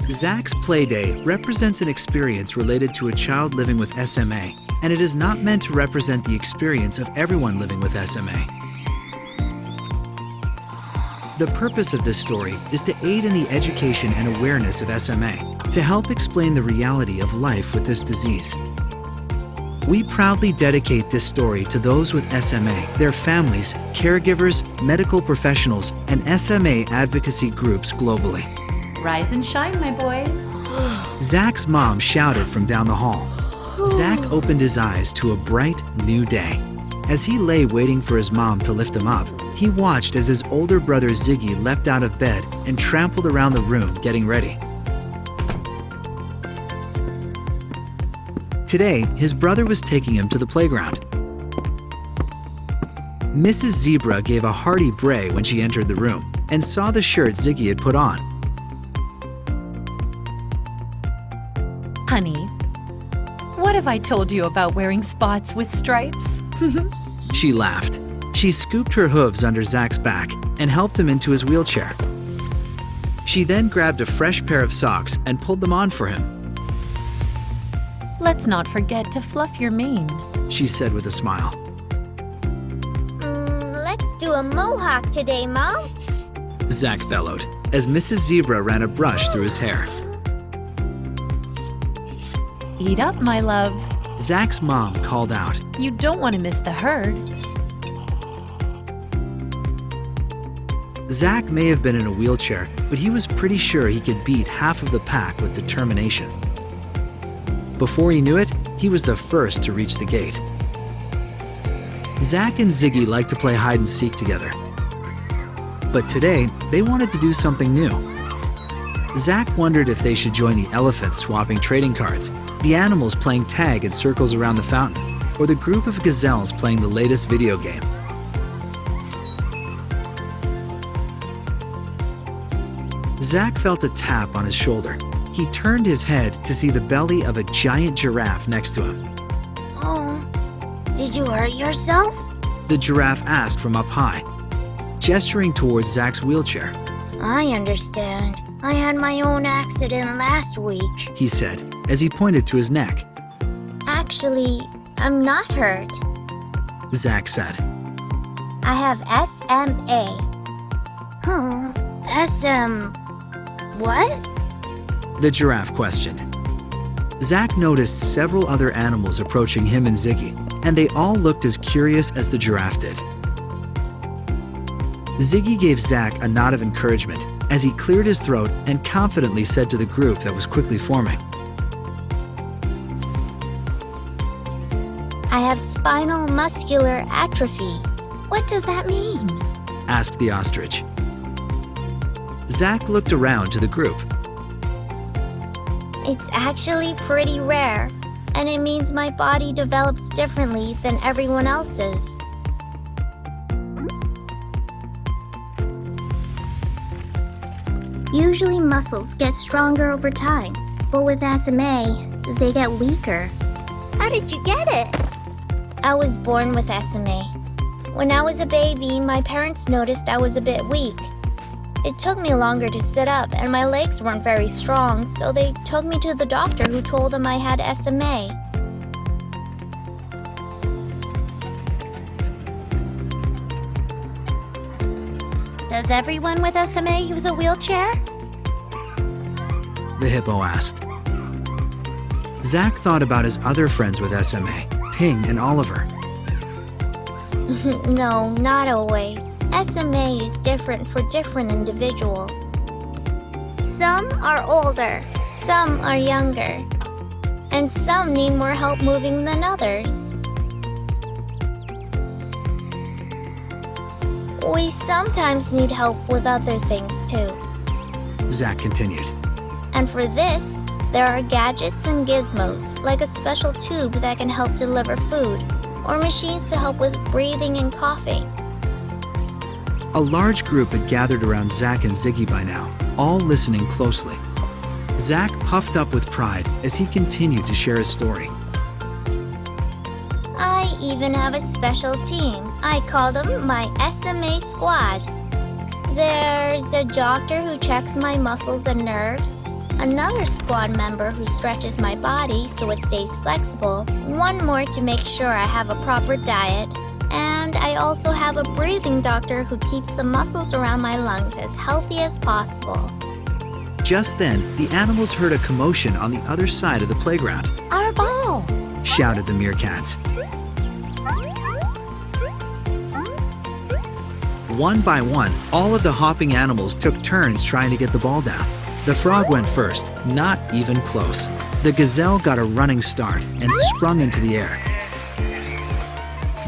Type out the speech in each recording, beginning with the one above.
Zach's Playday represents an experience related to a child living with SMA, and it is not meant to represent the experience of everyone living with SMA. The purpose of this story is to aid in the education and awareness of SMA, to help explain the reality of life with this disease. We proudly dedicate this story to those with SMA, their families, caregivers, medical professionals, and SMA advocacy groups globally. Rise and shine, my boys. Zach's mom shouted from down the hall. Zach opened his eyes to a bright, new day. As he lay waiting for his mom to lift him up, he watched as his older brother Ziggy leapt out of bed and trampled around the room getting ready. Today, his brother was taking him to the playground. Mrs. Zebra gave a hearty bray when she entered the room and saw the shirt Ziggy had put on. Honey, what have I told you about wearing spots with stripes? She laughed. She scooped her hooves under Zach's back and helped him into his wheelchair. She then grabbed a fresh pair of socks and pulled them on for him. Let's not forget to fluff your mane, she said with a smile. Let's do a mohawk today, Mom. Zach bellowed as Mrs. Zebra ran a brush through his hair. Eat up, my loves. Zach's mom called out. You don't want to miss the herd. Zach may have been in a wheelchair, but he was pretty sure he could beat half of the pack with determination. Before he knew it, he was the first to reach the gate. Zach and Ziggy like to play hide and seek together. But today, they wanted to do something new. Zach wondered if they should join the elephants swapping trading cards, the animals playing tag in circles around the fountain, or the group of gazelles playing the latest video game. Zach felt a tap on his shoulder. He turned his head to see the belly of a giant giraffe next to him. Oh, did you hurt yourself? The giraffe asked from up high, gesturing towards Zach's wheelchair. I understand. I had my own accident last week, he said as he pointed to his neck. Actually, I'm not hurt. Zach said. I have SMA. What? The giraffe questioned. Zach noticed several other animals approaching him and Ziggy, and they all looked as curious as the giraffe did. Ziggy gave Zach a nod of encouragement as he cleared his throat and confidently said to the group that was quickly forming, I have spinal muscular atrophy. What does that mean? asked the ostrich. Zach looked around to the group. It's actually pretty rare, and it means my body develops differently than everyone else's. Usually muscles get stronger over time, but with SMA, they get weaker. How did you get it? I was born with SMA. When I was a baby, my parents noticed I was a bit weak. It took me longer to sit up, and my legs weren't very strong, so they took me to the doctor who told them I had SMA. Does everyone with SMA use a wheelchair? The hippo asked. Zach thought about his other friends with SMA, Ping and Oliver. No, not always. SMA is different for different individuals. Some are older, some are younger, and some need more help moving than others. We sometimes need help with other things too. Zach continued. And for this, there are gadgets and gizmos, like a special tube that can help deliver food, or machines to help with breathing and coughing. A large group had gathered around Zach and Ziggy by now, all listening closely. Zach puffed up with pride as he continued to share his story. I even have a special team. I call them my SMA squad. There's a doctor who checks my muscles and nerves, another squad member who stretches my body so it stays flexible, one more to make sure I have a proper diet, and I also have a breathing doctor who keeps the muscles around my lungs as healthy as possible. Just then, the animals heard a commotion on the other side of the playground. Our ball! Shouted the meerkats. One by one, all of the hopping animals took turns trying to get the ball down. The frog went first, not even close. The gazelle got a running start and sprung into the air.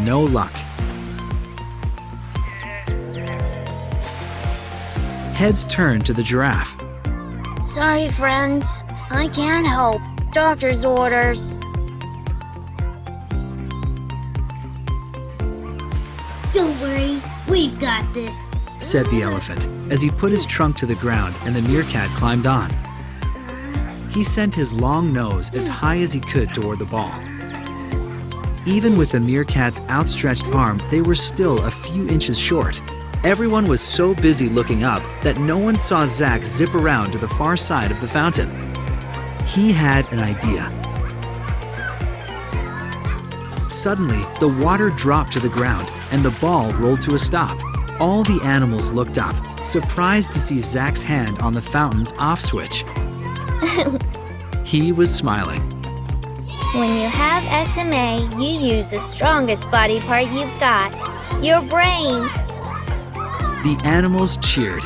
No luck. Heads turned to the giraffe. Sorry, friends. I can't help. Doctor's orders. Don't worry, we've got this, said the elephant as he put his trunk to the ground and the meerkat climbed on. He sent his long nose as high as he could toward the ball. Even with the meerkat's outstretched arm, they were still a few inches short. Everyone was so busy looking up that no one saw Zach zip around to the far side of the fountain. He had an idea. Suddenly, the water dropped to the ground and the ball rolled to a stop. All the animals looked up, surprised to see Zach's hand on the fountain's off switch. He was smiling. When you have SMA, you use the strongest body part you've got, your brain. The animals cheered.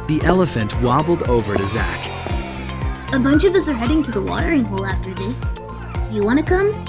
The elephant wobbled over to Zach. A bunch of us are heading to the watering hole after this. You wanna come?